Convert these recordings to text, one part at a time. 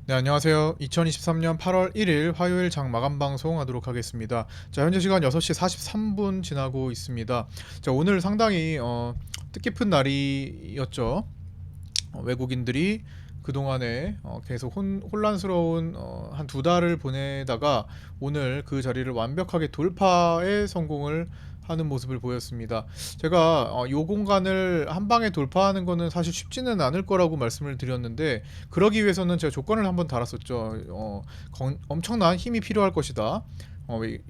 네, 안녕하세요. 2023년 8월 1일 화요일 장 마감 방송 하도록 하겠습니다. 자, 현재 시간 6시 43분 지나고 있습니다. 자, 오늘 상당히 뜻깊은 날이었죠. 외국인들이 그동안에 계속 혼란스러운 한 두 달을 보내다가 오늘 그 자리를 완벽하게 돌파에 성공을 하는 모습을 보였습니다. 제가 요 공간을 한 방에 돌파하는 거는 사실 쉽지는 않을 거라고 말씀을 드렸는데, 그러기 위해서는 제가 조건을 한번 달았었죠. 엄청난 힘이 필요할 것이다.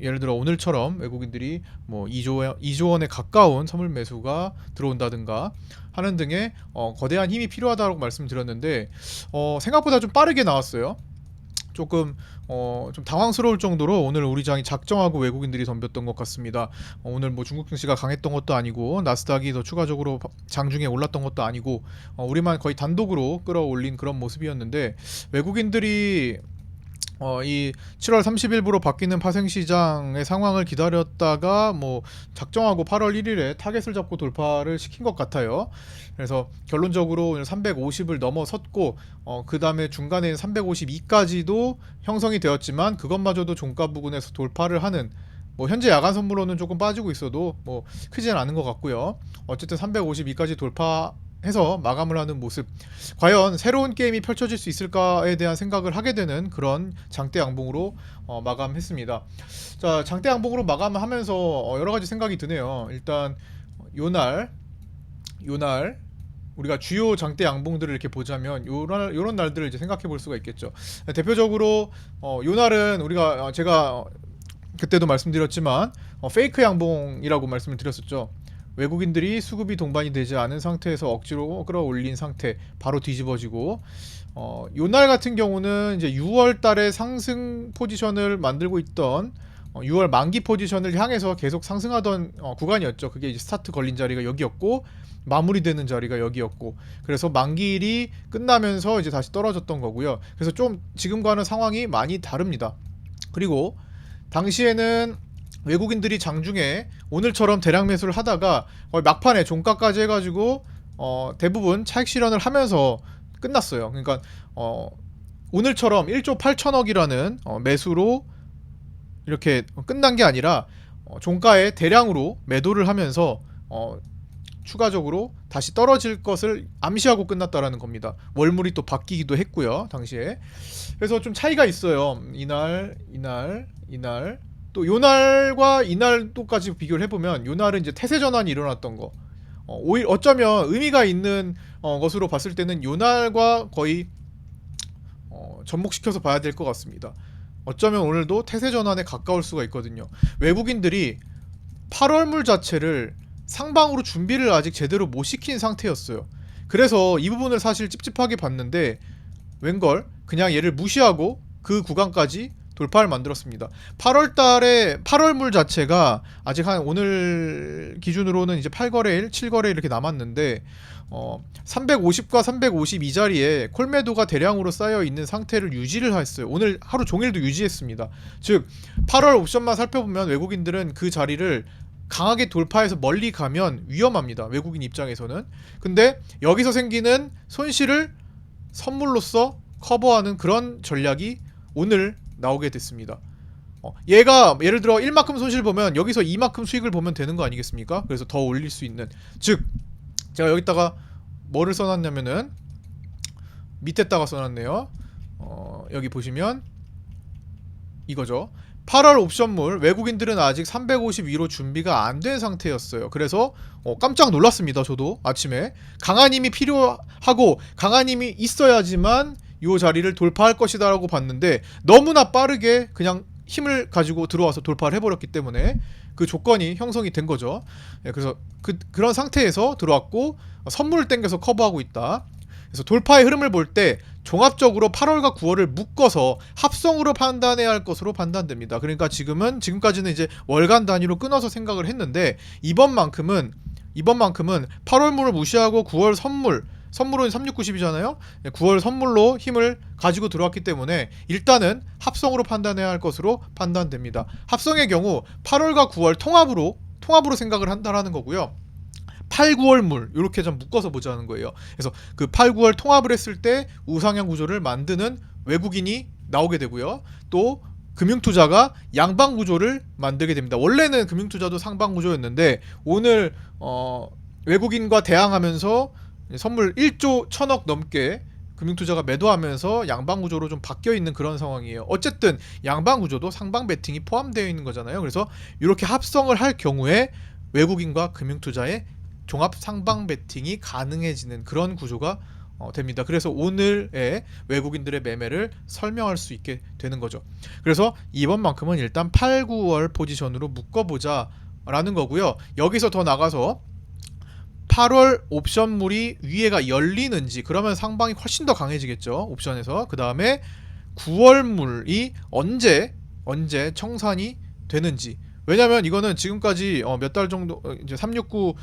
예를 들어 오늘처럼 외국인들이 뭐 2조 원에 가까운 선물 매수가 들어온다든가 하는 등의 거대한 힘이 필요하다고 말씀드렸는데, 생각보다 좀 빠르게 나왔어요. 조금 좀 당황스러울 정도로 오늘 우리 장이 작정하고 외국인들이 덤볐던 것 같습니다. 오늘 뭐 중국 증시가 강했던 것도 아니고 나스닥이 더 추가적으로 장중에 올랐던 것도 아니고, 우리만 거의 단독으로 끌어올린 그런 모습이었는데, 외국인들이 이 7월 30일부로 바뀌는 파생시장의 상황을 기다렸다가 뭐 작정하고 8월 1일에 타겟을 잡고 돌파를 시킨 것 같아요. 그래서 결론적으로 오늘 350을 넘어섰고, 그 다음에 중간에 352까지도 형성이 되었지만 그것마저도 종가 부근에서 돌파를 하는, 뭐 현재 야간 선물로는 조금 빠지고 있어도 뭐 크지는 않은 것 같고요. 어쨌든 352까지 돌파해서 마감을 하는 모습, 과연 새로운 게임이 펼쳐질 수 있을까에 대한 생각을 하게 되는 그런 장대 양봉으로 마감했습니다. 자, 장대 양봉으로 마감하면서 여러 가지 생각이 드네요. 일단 요날 우리가 주요 장대 양봉들을 이렇게 보자면 요런 날들을 이제 생각해 볼 수가 있겠죠. 대표적으로 요날은 우리가 제가 그때도 말씀드렸지만 페이크 양봉이라고 말씀을 드렸었죠. 외국인들이 수급이 동반이 되지 않은 상태에서 억지로 끌어올린 상태, 바로 뒤집어지고, 요날 같은 경우는 이제 6월 달에 상승 포지션을 만들고 있던 6월 만기 포지션을 향해서 계속 상승하던 구간이었죠. 그게 이제 스타트 걸린 자리가 여기였고 마무리되는 자리가 여기였고, 그래서 만기일이 끝나면서 이제 다시 떨어졌던 거고요. 그래서 좀 지금과는 상황이 많이 다릅니다. 그리고 당시에는 외국인들이 장중에 오늘처럼 대량 매수를 하다가 거의 막판에 종가까지 해가지고 대부분 차익 실현을 하면서 끝났어요. 그러니까 오늘처럼 1조 8천억이라는 매수로 이렇게 끝난 게 아니라 종가에 대량으로 매도를 하면서 추가적으로 다시 떨어질 것을 암시하고 끝났다라는 겁니다. 월물이 또 바뀌기도 했고요, 당시에. 그래서 좀 차이가 있어요. 이날 또 요날과 이날도까지 비교를 해보면, 요날은 이제 태세 전환이 일어났던 거, 오히려 어쩌면 의미가 있는 것으로 봤을 때는 요날과 거의 접목시켜서 봐야 될 것 같습니다. 어쩌면 오늘도 태세 전환에 가까울 수가 있거든요. 외국인들이 8월물 자체를 상방으로 준비를 아직 제대로 못 시킨 상태였어요. 그래서 이 부분을 사실 찝찝하게 봤는데, 웬걸 그냥 얘를 무시하고 그 구간까지 돌파를 만들었습니다. 8월 달에 8월물 자체가 아직 한 오늘 기준으로는 이제 8거래일, 7거래일 이렇게 남았는데 350과 352 자리에 콜매도가 대량으로 쌓여 있는 상태를 유지를 했어요. 오늘 하루 종일도 유지했습니다. 즉 8월 옵션만 살펴보면 외국인들은 그 자리를 강하게 돌파해서 멀리 가면 위험합니다. 외국인 입장에서는. 근데 여기서 생기는 손실을 선물로서 커버하는 그런 전략이 오늘 나오게 됐습니다. 얘가 예를 들어 1만큼 손실 보면 여기서 2만큼 수익을 보면 되는 거 아니겠습니까? 그래서 더 올릴 수 있는, 즉 제가 여기다가 뭐를 써놨냐면은 밑에다가 써놨네요. 여기 보시면 이거죠. 8월 옵션물, 외국인들은 아직 350 위로 준비가 안 된 상태였어요. 그래서 깜짝 놀랐습니다. 저도 아침에 강한 힘이 필요하고 강한 힘이 있어야지만 이 자리를 돌파할 것이다 라고 봤는데, 너무나 빠르게 그냥 힘을 가지고 들어와서 돌파를 해버렸기 때문에 그 조건이 형성이 된 거죠. 그래서 그런 상태에서 들어왔고 선물을 땡겨서 커버하고 있다. 그래서 돌파의 흐름을 볼 때 종합적으로 8월과 9월을 묶어서 합성으로 판단해야 할 것으로 판단됩니다. 그러니까 지금까지는 이제 월간 단위로 끊어서 생각을 했는데, 이번만큼은 8월물을 무시하고 9월 선물은 3690이잖아요. 9월 선물로 힘을 가지고 들어왔기 때문에 일단은 합성으로 판단해야 할 것으로 판단됩니다. 합성의 경우 8월과 9월 통합으로 생각을 한다라는 거고요. 8, 9월물 이렇게 좀 묶어서 보자는 거예요. 그래서 그 8, 9월 통합을 했을 때 우상향 구조를 만드는 외국인이 나오게 되고요. 또 금융투자가 양방구조를 만들게 됩니다. 원래는 금융투자도 상방구조였는데 오늘 외국인과 대항하면서 선물 1조 1000억 넘게 금융투자가 매도하면서 양방구조로 좀 바뀌어있는 그런 상황이에요. 어쨌든 양방구조도 상방 베팅이 포함되어 있는 거잖아요. 그래서 이렇게 합성을 할 경우에 외국인과 금융투자의 종합 상방 베팅이 가능해지는 그런 구조가 됩니다. 그래서 오늘의 외국인들의 매매를 설명할 수 있게 되는 거죠. 그래서 이번만큼은 일단 8, 9월 포지션으로 묶어보자 라는 거고요. 여기서 더 나가서 8월 옵션물이 위에가 열리는지, 그러면 상방이 훨씬 더 강해지겠죠, 옵션에서. 그 다음에 9월물이 언제 청산이 되는지. 왜냐면 이거는 지금까지 몇 달 정도, 이제 369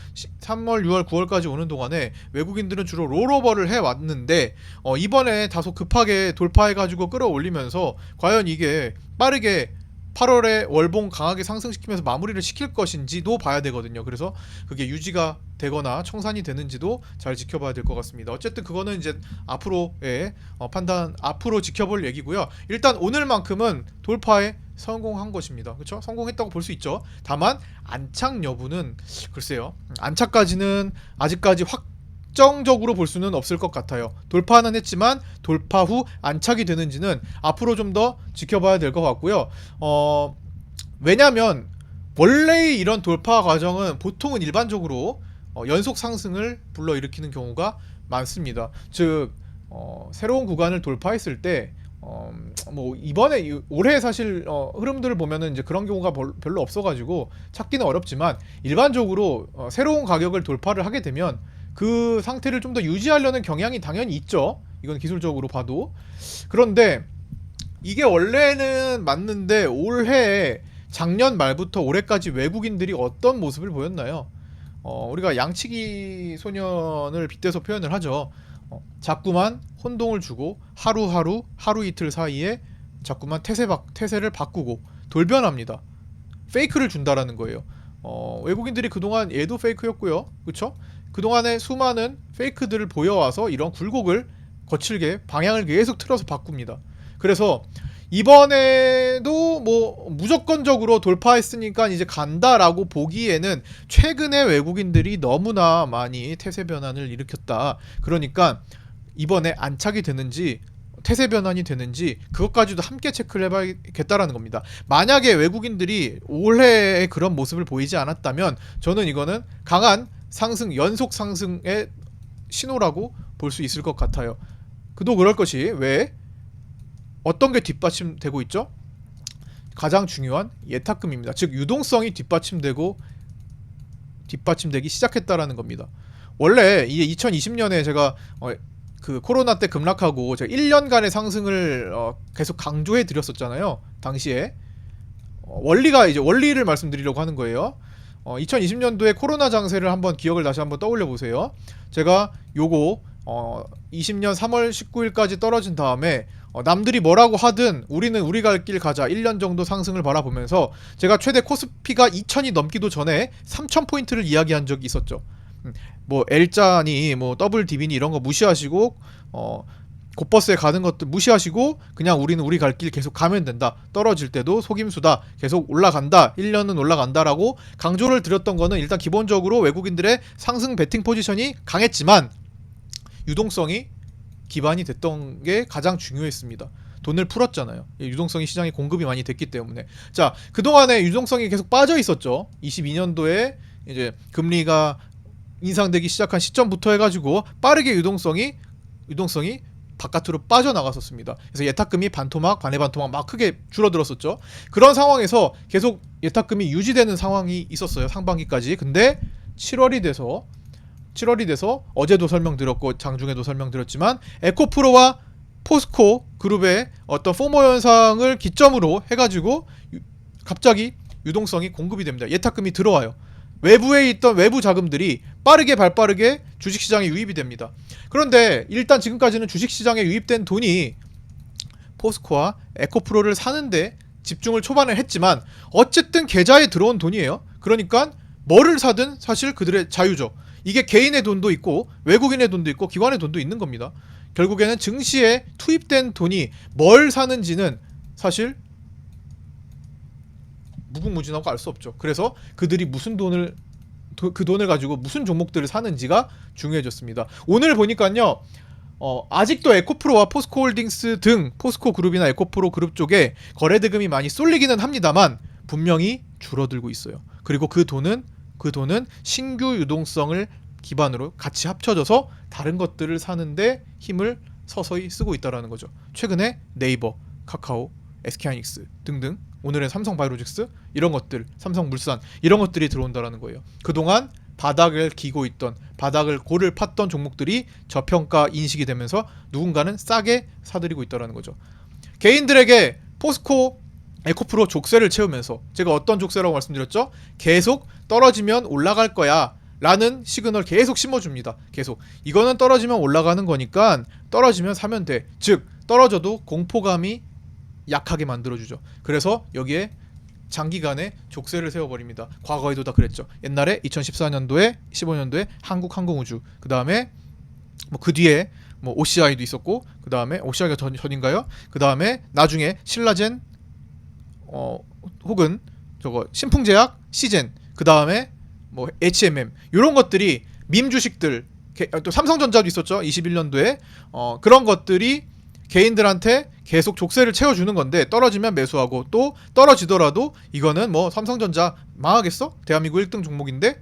3월 6월 9월까지 오는 동안에 외국인들은 주로 롤오버를 해왔는데 이번에 다소 급하게 돌파해가지고 끌어올리면서 과연 이게 빠르게 8월에 월봉 강하게 상승시키면서 마무리를 시킬 것인지도 봐야 되거든요. 그래서 그게 유지가 되거나 청산이 되는지도 잘 지켜봐야 될 것 같습니다. 어쨌든 그거는 이제 앞으로의 판단, 앞으로 지켜볼 얘기고요. 일단 오늘만큼은 돌파에 성공한 것입니다. 그렇죠? 성공했다고 볼 수 있죠. 다만 안착 여부는 글쎄요. 안착까지는 아직까지 확정적으로 볼 수는 없을 것 같아요. 돌파는 했지만 돌파 후 안착이 되는지는 앞으로 좀 더 지켜봐야 될 것 같고요. 왜냐면 원래 이런 돌파 과정은 보통은 일반적으로 연속 상승을 불러일으키는 경우가 많습니다. 즉 새로운 구간을 돌파했을 때 뭐 이번에 올해 사실 흐름들을 보면은 이제 그런 경우가 별로 없어가지고 찾기는 어렵지만 일반적으로 새로운 가격을 돌파를 하게 되면 그 상태를 좀 더 유지하려는 경향이 당연히 있죠. 이건 기술적으로 봐도. 그런데 이게 원래는 맞는데 올해 작년 말부터 올해까지 외국인들이 어떤 모습을 보였나요? 우리가 양치기 소년을 빗대서 표현을 하죠. 자꾸만 혼동을 주고 하루 이틀 사이에 자꾸만 태세를 바꾸고 돌변합니다. 페이크를 준다라는 거예요. 외국인들이 그동안 얘도 페이크였고요. 그쵸? 그동안에 수많은 페이크들을 보여와서 이런 굴곡을 거칠게 방향을 계속 틀어서 바꿉니다. 그래서 이번에도 뭐 무조건적으로 돌파했으니까 이제 간다라고 보기에는 최근에 외국인들이 너무나 많이 태세 변환을 일으켰다. 그러니까 이번에 안착이 되는지 태세 변환이 되는지 그것까지도 함께 체크를 해봐야겠다라는 겁니다. 만약에 외국인들이 올해의 그런 모습을 보이지 않았다면 저는 이거는 강한 상승, 연속 상승의 신호라고 볼 수 있을 것 같아요. 그도 그럴 것이 왜? 어떤 게 뒷받침되고 있죠? 가장 중요한 예탁금입니다. 즉 유동성이 뒷받침되기 시작했다라는 겁니다. 원래 이게 2020년에 제가 그 코로나 때 급락하고 제가 1년간의 상승을 계속 강조해 드렸었잖아요. 당시에 원리를 말씀드리려고 하는 거예요. 2020년도에 코로나 장세를 한번 기억을 다시 한번 떠올려 보세요. 제가 요거 20년 3월 19일까지 떨어진 다음에 남들이 뭐라고 하든 우리는 우리 갈 길 가자 1년 정도 상승을 바라보면서 제가 최대 코스피가 2000이 넘기도 전에 3000포인트를 이야기한 적이 있었죠. 뭐 L자니 뭐 더블 디비니 이런 거 무시하시고 곧버스에 가는 것도 무시하시고 그냥 우리는 우리 갈 길 계속 가면 된다. 떨어질 때도 속임수다. 계속 올라간다. 1년은 올라간다라고 강조를 드렸던 거는 일단 기본적으로 외국인들의 상승 베팅 포지션이 강했지만 유동성이 기반이 됐던 게 가장 중요했습니다. 돈을 풀었잖아요. 유동성이 시장에 공급이 많이 됐기 때문에. 자, 그동안에 유동성이 계속 빠져 있었죠. 22년도에 이제 금리가 인상되기 시작한 시점부터 해가지고 빠르게 유동성이 바깥으로 빠져나갔었습니다. 그래서 예탁금이 반토막, 반의 반토막 막 크게 줄어들었었죠. 그런 상황에서 계속 예탁금이 유지되는 상황이 있었어요. 상반기까지. 근데 7월이 돼서 어제도 설명드렸고 장중에도 설명드렸지만 에코프로와 포스코 그룹의 어떤 포모 현상을 기점으로 해가지고 갑자기 유동성이 공급이 됩니다. 예탁금이 들어와요. 외부에 있던 외부 자금들이 발빠르게 주식시장에 유입이 됩니다. 그런데 일단 지금까지는 주식시장에 유입된 돈이 포스코와 에코프로를 사는데 집중을 초반에 했지만 어쨌든 계좌에 들어온 돈이에요. 그러니까 뭐를 사든 사실 그들의 자유죠. 이게 개인의 돈도 있고 외국인의 돈도 있고 기관의 돈도 있는 겁니다. 결국에는 증시에 투입된 돈이 뭘 사는지는 사실 무궁무진하고 알 수 없죠. 그래서 그들이 무슨 돈을 그 돈을 가지고 무슨 종목들을 사는지가 중요해졌습니다. 오늘 보니까요. 아직도 에코프로와 포스코홀딩스 등 포스코그룹이나 에코프로 그룹 쪽에 거래대금이 많이 쏠리기는 합니다만 분명히 줄어들고 있어요. 그리고 그 돈은 신규 유동성을 기반으로 같이 합쳐져서 다른 것들을 사는데 힘을 서서히 쓰고 있다는 거죠. 최근에 네이버, 카카오, SK하이닉스 등등, 오늘은 삼성바이오로직스 이런 것들, 삼성물산 이런 것들이 들어온다는 거예요. 그동안 바닥을 기고 있던, 바닥을 골을 팠던 종목들이 저평가 인식이 되면서 누군가는 싸게 사들이고 있다는 거죠. 개인들에게 포스코, 에코프로 족쇄를 채우면서, 제가 어떤 족쇄라고 말씀드렸죠? 계속 떨어지면 올라갈 거야 라는 시그널 계속 심어줍니다. 계속 이거는 떨어지면 올라가는 거니까 떨어지면 사면 돼. 즉 떨어져도 공포감이 약하게 만들어주죠. 그래서 여기에 장기간에 족쇄를 세워버립니다. 과거에도 다 그랬죠. 옛날에 2014년도에 15년도에 한국항공우주, 그 다음에 뭐 그 뒤에 뭐 OCI도 있었고, 그 다음에 OCI가 전인가요? 그 다음에 나중에 신라젠, 혹은 저거 신풍제약, 시젠, 그 다음에 뭐 HMM 이런 것들이 밈 주식들, 또 삼성전자도 있었죠. 21년도에 그런 것들이 개인들한테 계속 족쇄를 채워주는 건데, 떨어지면 매수하고, 또 떨어지더라도 이거는 뭐 삼성전자 망하겠어? 대한민국 1등 종목인데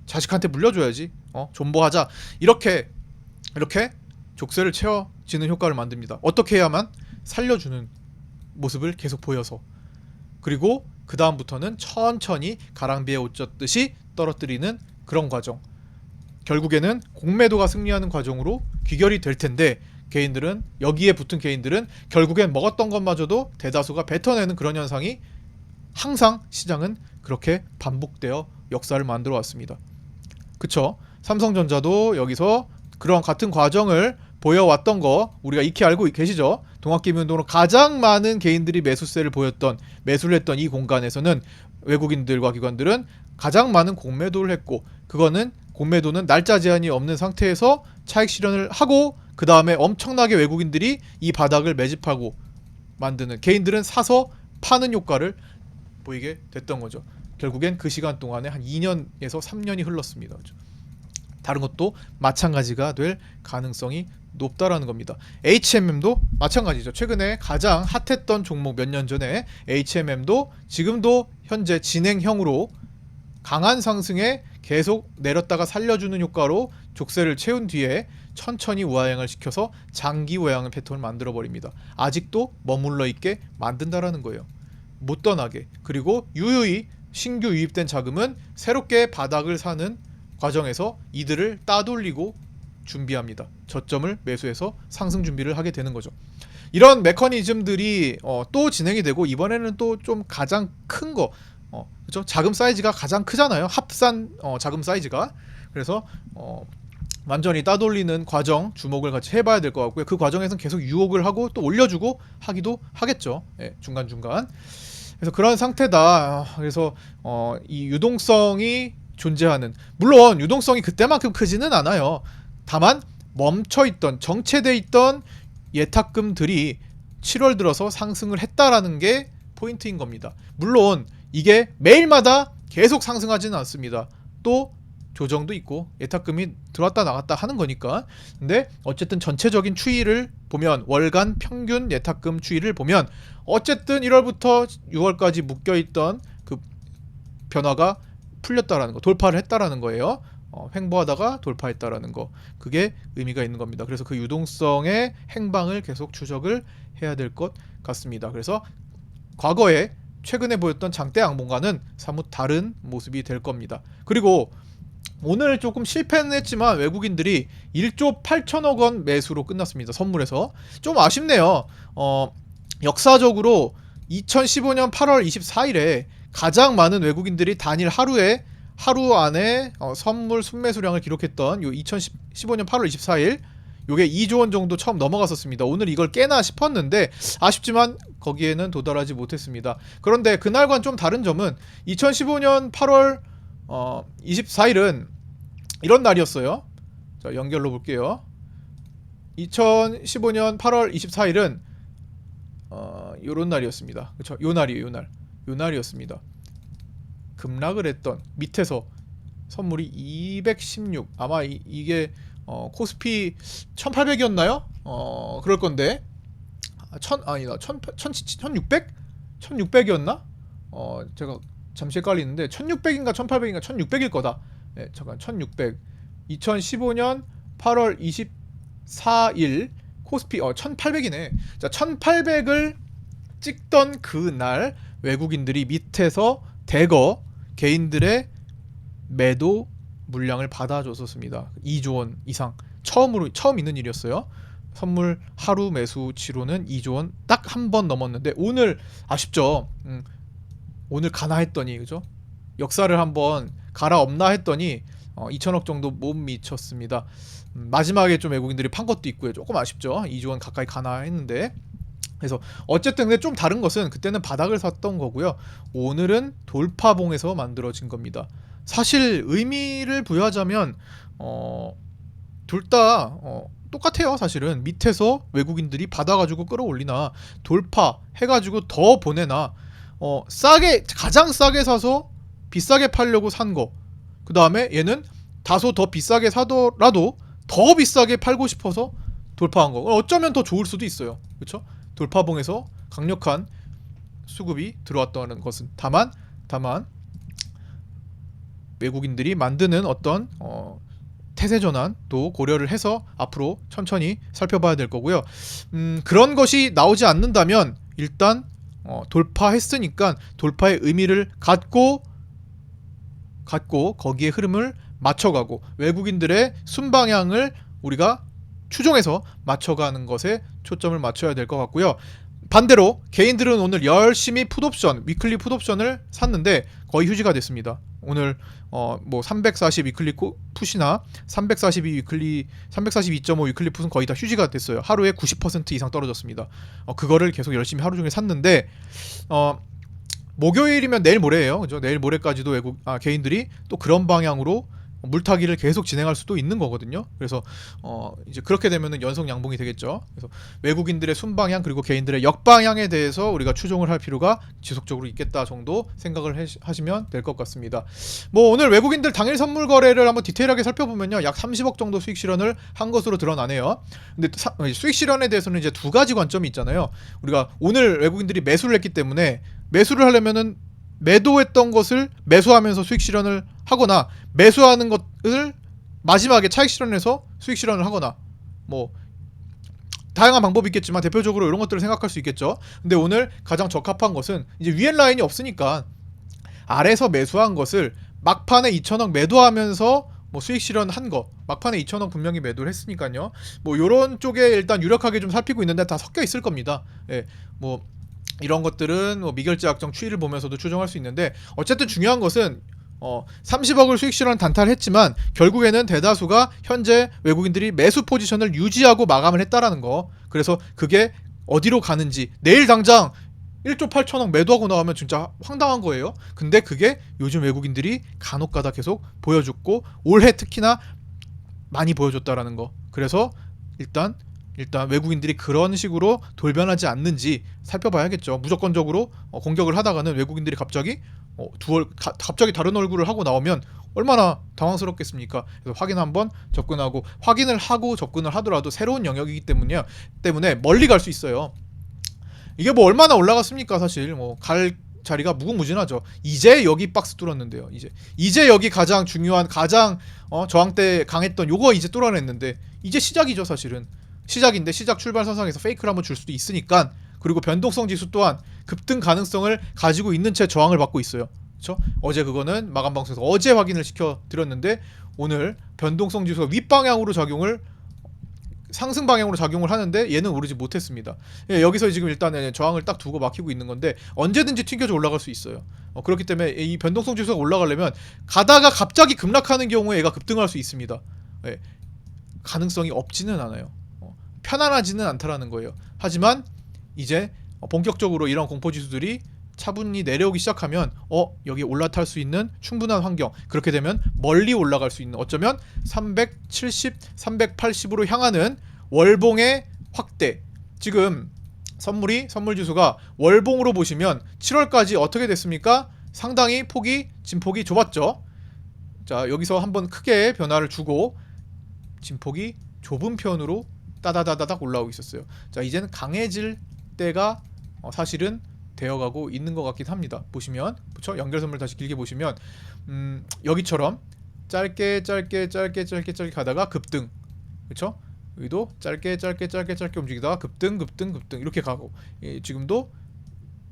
자식한테 물려줘야지, 존버하자, 이렇게 족쇄를 채워지는 효과를 만듭니다. 어떻게 해야만? 살려주는 모습을 계속 보여서. 그리고 그 다음부터는 천천히 가랑비에 옷 젖듯이 떨어뜨리는 그런 과정. 결국에는 공매도가 승리하는 과정으로 귀결이 될 텐데, 개인들은, 여기에 붙은 개인들은 결국엔 먹었던 것마저도 대다수가 뱉어내는 그런 현상이 항상 시장은 그렇게 반복되어 역사를 만들어 왔습니다. 그쵸? 삼성전자도 여기서 그런 같은 과정을 보여왔던 거 우리가 익히 알고 계시죠? 동학개미운동으로 가장 많은 개인들이 매수세를 보였던, 매수를 했던 이 공간에서는 외국인들과 기관들은 가장 많은 공매도를 했고, 그거는 공매도는 날짜 제한이 없는 상태에서 차익 실현을 하고, 그 다음에 엄청나게 외국인들이 이 바닥을 매집하고 만드는, 개인들은 사서 파는 효과를 보이게 됐던 거죠. 결국엔 그 시간 동안에 한 2년에서 3년이 흘렀습니다. 다른 것도 마찬가지가 될 가능성이 높다라는 겁니다. HMM도 마찬가지죠. 최근에 가장 핫했던 종목, 몇 년 전에 HMM도 지금도 현재 진행형으로 강한 상승에 계속 내렸다가 살려주는 효과로 족쇄를 채운 뒤에 천천히 우하향을 시켜서 장기 우하향의 패턴을 만들어 버립니다. 아직도 머물러 있게 만든다라는 거예요. 못 떠나게. 그리고 유유히 신규 유입된 자금은 새롭게 바닥을 사는 과정에서 이들을 따돌리고 준비합니다. 저점을 매수해서 상승 준비를 하게 되는 거죠. 이런 메커니즘들이 또 진행이 되고, 이번에는 또 좀 가장 큰 거, 그렇죠? 자금 사이즈가 가장 크잖아요. 합산 자금 사이즈가. 그래서 완전히 따돌리는 과정 주목을 같이 해봐야 될 것 같고요. 그 과정에서는 계속 유혹을 하고 또 올려주고 하기도 하겠죠. 예, 중간중간. 그래서 그런 상태다. 그래서 이 유동성이 존재하는, 물론 유동성이 그때만큼 크지는 않아요. 다만 멈춰있던, 정체돼 있던 예탁금들이 7월 들어서 상승을 했다라는 게 포인트인 겁니다. 물론 이게 매일마다 계속 상승하지는 않습니다. 또 조정도 있고 예탁금이 들어왔다 나갔다 하는 거니까. 근데 어쨌든 전체적인 추이를 보면, 월간 평균 예탁금 추이를 보면 어쨌든 1월부터 6월까지 묶여있던 그 변화가 풀렸다라는 거, 돌파를 했다라는 거예요. 횡보하다가 돌파했다라는 거, 그게 의미가 있는 겁니다. 그래서 그 유동성의 행방을 계속 추적을 해야 될 것 같습니다. 그래서 과거에 최근에 보였던 장대 양봉과는 사뭇 다른 모습이 될 겁니다. 그리고 오늘 조금 실패는 했지만 외국인들이 1조 8천억 원 매수로 끝났습니다. 선물에서. 좀 아쉽네요. 역사적으로 2015년 8월 24일에 가장 많은 외국인들이 단일 하루 안에 선물 순매수량을 기록했던 요 2015년 8월 24일, 요게 2조 원 정도 처음 넘어갔었습니다. 오늘 이걸 깨나 싶었는데 아쉽지만 거기에는 도달하지 못했습니다. 그런데 그날과는 좀 다른 점은 2015년 8월 24일은 이런 날이었어요. 자, 연결로 볼게요. 2015년 8월 24일은 요런 날이었습니다. 그쵸? 요 날이에요. 요 날이었습니다. 급락을 했던 밑에서 선물이 216 아마 이게 코스피 1800이었나요? 그럴 건데 아니다 1600? 1600이었나? 제가 잠시 헷갈리는데 1600인가 1800인가 1600일 거다. 네, 잠깐 1600 2015년 8월 24일 코스피 1800이네. 자, 1800을 찍던 그날 외국인들이 밑에서 대거 개인들의 매도 물량을 받아줬었습니다. 2조 원 이상 처음 있는 일이었어요. 선물 하루 매수치로는 2조 원 딱 한 번 넘었는데 오늘 아쉽죠. 오늘 가나 했더니 그죠? 역사를 한번 갈아엎나 했더니 2천억 정도 못 미쳤습니다. 마지막에 좀 외국인들이 판 것도 있고요. 조금 아쉽죠. 2조 원 가까이 가나 했는데. 그래서 어쨌든 근데 좀 다른 것은 그때는 바닥을 샀던 거고요. 오늘은 돌파봉에서 만들어진 겁니다. 사실 의미를 부여하자면 둘 다 똑같아요. 사실은 밑에서 외국인들이 받아가지고 끌어올리나 돌파 해가지고 더 보내나 싸게 가장 싸게 사서 비싸게 팔려고 산 거. 그 다음에 얘는 다소 더 비싸게 사더라도 더 비싸게 팔고 싶어서 돌파한 거. 어쩌면 더 좋을 수도 있어요. 그렇죠? 돌파봉에서 강력한 수급이 들어왔다는 것은 다만 외국인들이 만드는 어떤 태세 전환도 고려를 해서 앞으로 천천히 살펴봐야 될 거고요. 그런 것이 나오지 않는다면 일단 돌파했으니까 돌파의 의미를 갖고 거기에 흐름을 맞춰가고 외국인들의 순방향을 우리가 추종해서 맞춰가는 것에 초점을 맞춰야 될 것 같고요. 반대로 개인들은 오늘 열심히 풋옵션, 위클리 풋옵션을 샀는데 거의 휴지가 됐습니다. 오늘 뭐 340 위클리 풋이나 342.5 위클리 풋은 거의 다 휴지가 됐어요. 하루에 90% 이상 떨어졌습니다. 그거를 계속 열심히 하루 종일 샀는데 목요일이면 내일 모레예요. 그죠? 내일 모레까지도 개인들이 또 그런 방향으로 물타기를 계속 진행할 수도 있는 거거든요. 그래서 이제 그렇게 되면은 연속 양봉이 되겠죠. 그래서 외국인들의 순방향 그리고 개인들의 역방향에 대해서 우리가 추종을 할 필요가 지속적으로 있겠다 정도 생각을 하시면 될 것 같습니다. 뭐 오늘 외국인들 당일 선물 거래를 한번 디테일하게 살펴보면요, 약 30억 정도 수익 실현을 한 것으로 드러나네요. 근데 수익 실현에 대해서는 이제 두 가지 관점이 있잖아요. 우리가 오늘 외국인들이 매수를 했기 때문에 매수를 하려면은 매도했던 것을 매수하면서 수익 실현을 하거나 매수하는 것을 마지막에 차익 실현해서 수익 실현을 하거나 뭐 다양한 방법이 있겠지만 대표적으로 이런 것들을 생각할 수 있겠죠. 근데 오늘 가장 적합한 것은 이제 위엔 라인이 없으니까 아래에서 매수한 것을 막판에 2천억 매도하면서 뭐 수익 실현한 거 막판에 2천억 분명히 매도를 했으니까요. 뭐 요런 쪽에 일단 유력하게 좀 살피고 있는데 다 섞여 있을 겁니다. 예, 뭐 이런 것들은 뭐 미결제 약정 추이를 보면서도 추정할 수 있는데 어쨌든 중요한 것은 30억을 수익 실현 단타를 했지만 결국에는 대다수가 현재 외국인들이 매수 포지션을 유지하고 마감을 했다라는 거. 그래서 그게 어디로 가는지 내일 당장 1조 8천억 매도하고 나오면 진짜 황당한 거예요. 근데 그게 요즘 외국인들이 간혹가다 계속 보여줬고 올해 특히나 많이 보여줬다라는 거. 그래서 일단 외국인들이 그런 식으로 돌변하지 않는지 살펴봐야겠죠. 무조건적으로 공격을 하다가는 외국인들이 갑자기 갑자기 다른 얼굴을 하고 나오면 얼마나 당황스럽겠습니까? 그래서 확인 한번 접근하고 확인을 하고 접근을 하더라도 새로운 영역이기 때문에 멀리 갈 수 있어요. 이게 뭐 얼마나 올라갔습니까? 사실 뭐 갈 자리가 무궁무진하죠. 이제 여기 박스 뚫었는데요. 이제 여기 가장 중요한 가장 저항 때 강했던 요거 이제 뚫어냈는데 이제 시작이죠. 사실은 시작인데 시작 출발선상에서 페이크를 한번 줄 수도 있으니까. 그리고 변동성 지수 또한 급등 가능성을 가지고 있는 채 저항을 받고 있어요. 그렇죠? 어제 그거는 마감 방송에서 어제 확인을 시켜 드렸는데 오늘 변동성 지수가 윗방향으로 상승 방향으로 작용을 하는데 얘는 오르지 못했습니다. 예, 여기서 지금 일단은 저항을 딱 두고 막히고 있는 건데 언제든지 튕겨져 올라갈 수 있어요. 그렇기 때문에 이 변동성 지수가 올라가려면 가다가 갑자기 급락하는 경우에 얘가 급등할 수 있습니다. 예, 가능성이 없지는 않아요. 편안하지는 않다라는 거예요. 하지만 이제 본격적으로 이런 공포지수들이 차분히 내려오기 시작하면 여기 올라탈 수 있는 충분한 환경, 그렇게 되면 멀리 올라갈 수 있는 어쩌면 370, 380으로 향하는 월봉의 확대. 지금 선물 지수가 월봉으로 보시면 7월까지 어떻게 됐습니까? 상당히 진폭이 좁았죠. 자, 여기서 한번 크게 변화를 주고 진폭이 좁은 편으로 따다다다닥 올라오고 있었어요. 자, 이제는 강해질 때가 사실은 되어가고 있는 것 같긴 합니다. 보시면 그쵸? 연결선물 다시 길게 보시면 여기처럼 짧게 가다가 급등, 그쵸? 여기도 짧게 움직이다가 급등 이렇게 가고, 지금도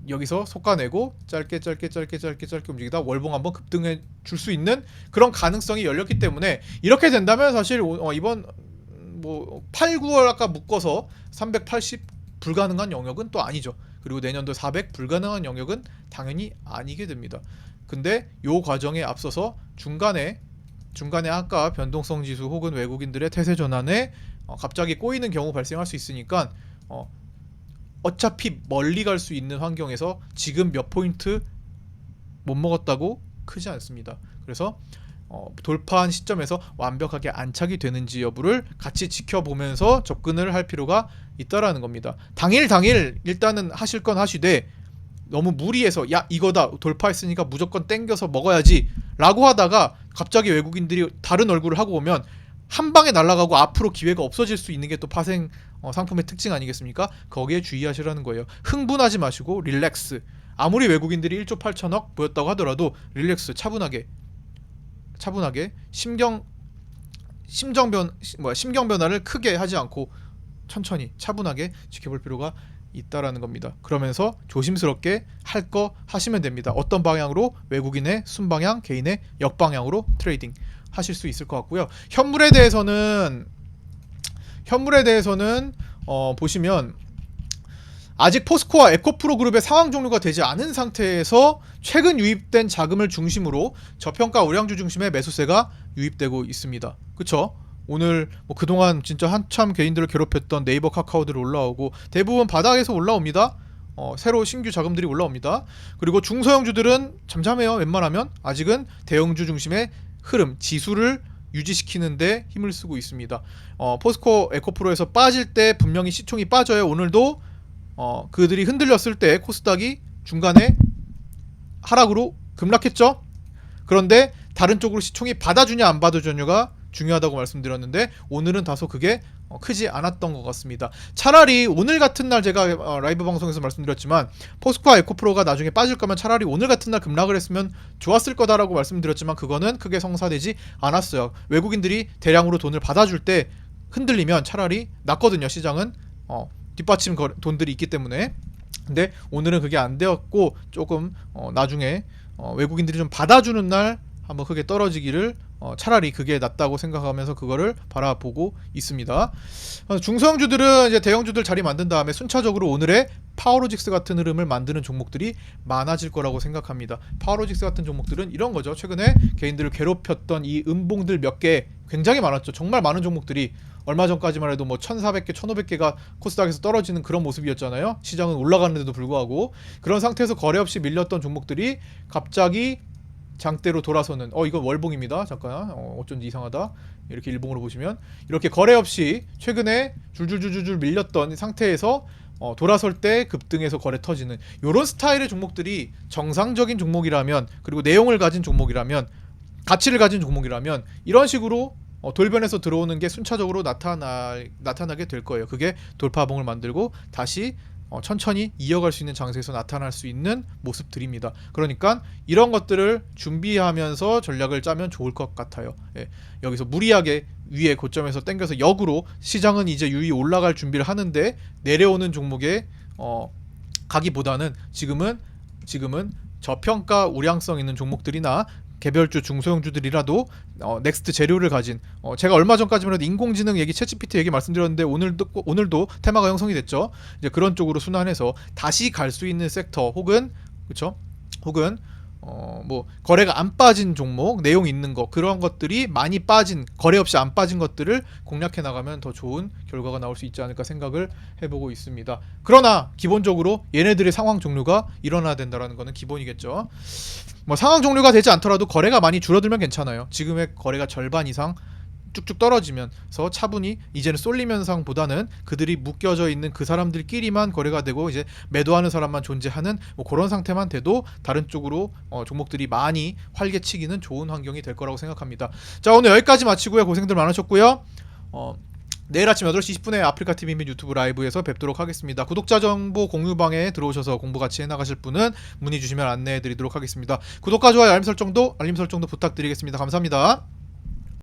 여기서 솎아내고 짧게 움직이다 월봉 한번 급등해 줄 수 있는 그런 가능성이 열렸기 때문에, 이렇게 된다면 사실 이번 뭐 8, 9월 아까 묶어서 380 불가능한 영역은 또 아니죠. 그리고 내년도 400 불가능한 영역은 당연히 아니게 됩니다. 근데 요 과정에 앞서서 중간에 아까 변동성 지수 혹은 외국인들의 태세 전환에 갑자기 꼬이는 경우 발생할 수 있으니까 어차피 멀리 갈 수 있는 환경에서 지금 몇 포인트 못 먹었다고 크지 않습니다. 그래서 돌파한 시점에서 완벽하게 안착이 되는지 여부를 같이 지켜보면서 접근을 할 필요가 있다라는 겁니다. 당일 일단은 하실 건 하시되, 너무 무리해서 야 이거다 돌파했으니까 무조건 땡겨서 먹어야지 라고 하다가 갑자기 외국인들이 다른 얼굴을 하고 오면 한 방에 날아가고 앞으로 기회가 없어질 수 있는 게 또 파생 상품의 특징 아니겠습니까? 거기에 주의하시라는 거예요. 흥분하지 마시고 릴렉스. 아무리 외국인들이 1조 8천억 보였다고 하더라도 릴렉스, 차분하게 심경 변화를 크게 하지 않고 천천히 차분하게 지켜볼 필요가 있다라는 겁니다. 그러면서 조심스럽게 할 거 하시면 됩니다. 어떤 방향으로? 외국인의 순방향, 개인의 역방향으로 트레이딩 하실 수 있을 것 같고요. 현물에 대해서는 보시면 아직 포스코와 에코프로 그룹의 상황 종료가 되지 않은 상태에서 최근 유입된 자금을 중심으로 저평가 우량주 중심의 매수세가 유입되고 있습니다. 그쵸? 오늘 뭐 그동안 진짜 한참 개인들을 괴롭혔던 네이버, 카카오들 올라오고 대부분 바닥에서 올라옵니다. 새로 신규 자금들이 올라옵니다. 그리고 중소형주들은 잠잠해요. 웬만하면 아직은 대형주 중심의 흐름, 지수를 유지시키는데 힘을 쓰고 있습니다. 포스코 에코프로에서 빠질 때 분명히 시총이 빠져요. 오늘도 그들이 흔들렸을 때 코스닥이 중간에 하락으로 급락했죠. 그런데 다른 쪽으로 시총이 받아주냐 안 받아주냐가 중요하다고 말씀드렸는데, 오늘은 다소 그게 크지 않았던 것 같습니다. 차라리 오늘 같은 날, 제가 라이브 방송에서 말씀드렸지만 포스코와 에코프로가 나중에 빠질 거면 차라리 오늘 같은 날 급락을 했으면 좋았을 거다라고 말씀드렸지만 그거는 크게 성사되지 않았어요. 외국인들이 대량으로 돈을 받아줄 때 흔들리면 차라리 낫거든요. 시장은 뒷받침 돈들이 있기 때문에. 근데 오늘은 그게 안 되었고 조금 나중에 외국인들이 좀 받아주는 날 한번 크게 떨어지기를 차라리 그게 낫다고 생각하면서 그거를 바라보고 있습니다. 중소형주들은 이제 대형주들 자리 만든 다음에 순차적으로 오늘의 파워로직스 같은 흐름을 만드는 종목들이 많아질 거라고 생각합니다. 파워로직스 같은 종목들은 이런 거죠. 최근에 개인들을 괴롭혔던 이 음봉들 몇 개 굉장히 많았죠. 정말 많은 종목들이 얼마 전까지만 해도 뭐 1,400개, 1,500개가 코스닥에서 떨어지는 그런 모습이었잖아요. 시장은 올라가는데도 불구하고. 그런 상태에서 거래 없이 밀렸던 종목들이 갑자기 장대로 돌아서는, 이건 월봉입니다. 잠깐 어쩐지 이상하다. 이렇게 일봉으로 보시면 이렇게 거래 없이 최근에 줄줄줄줄 밀렸던 상태에서 돌아설 때 급등해서 거래 터지는 요런 스타일의 종목들이 정상적인 종목이라면, 그리고 내용을 가진 종목이라면, 가치를 가진 종목이라면 이런 식으로 돌변해서 들어오는 게 순차적으로 나타나게 될 거예요. 그게 돌파봉을 만들고 다시 천천히 이어갈 수 있는 장세에서 나타날 수 있는 모습들입니다. 그러니까 이런 것들을 준비하면서 전략을 짜면 좋을 것 같아요. 여기서 무리하게 위에 고점에서 땡겨서 역으로 시장은 이제 유의 올라갈 준비를 하는데 내려오는 종목에 가기보다는 지금은 저평가 우량성 있는 종목들이나 개별주 중소형주들이라도 넥스트 재료를 가진, 제가 얼마 전까지만 해도 인공지능 얘기, 챗GPT 얘기 말씀드렸는데 오늘도 테마가 형성이 됐죠. 이제 그런 쪽으로 순환해서 다시 갈 수 있는 섹터 혹은 뭐 거래가 안 빠진 종목, 내용 있는 거, 그런 것들이 많이 빠진, 거래 없이 안 빠진 것들을 공략해 나가면 더 좋은 결과가 나올 수 있지 않을까 생각을 해보고 있습니다. 그러나 기본적으로 얘네들의 상황 종료가 일어나야 된다는 거는 기본이겠죠. 뭐 상황 종료가 되지 않더라도 거래가 많이 줄어들면 괜찮아요. 지금의 거래가 절반 이상 쭉쭉 떨어지면서 차분히 이제는 쏠림 현상보다는 그들이 묶여져 있는 그 사람들끼리만 거래가 되고 이제 매도하는 사람만 존재하는 뭐 그런 상태만 돼도 다른 쪽으로 종목들이 많이 활개치기는 좋은 환경이 될 거라고 생각합니다. 자, 오늘 여기까지 마치고요. 고생들 많으셨고요. 내일 아침 8시 20분에 아프리카TV 및 유튜브 라이브에서 뵙도록 하겠습니다. 구독자 정보 공유방에 들어오셔서 공부 같이 해나가실 분은 문의 주시면 안내해드리도록 하겠습니다. 구독과 좋아요, 알림 설정도 부탁드리겠습니다. 감사합니다.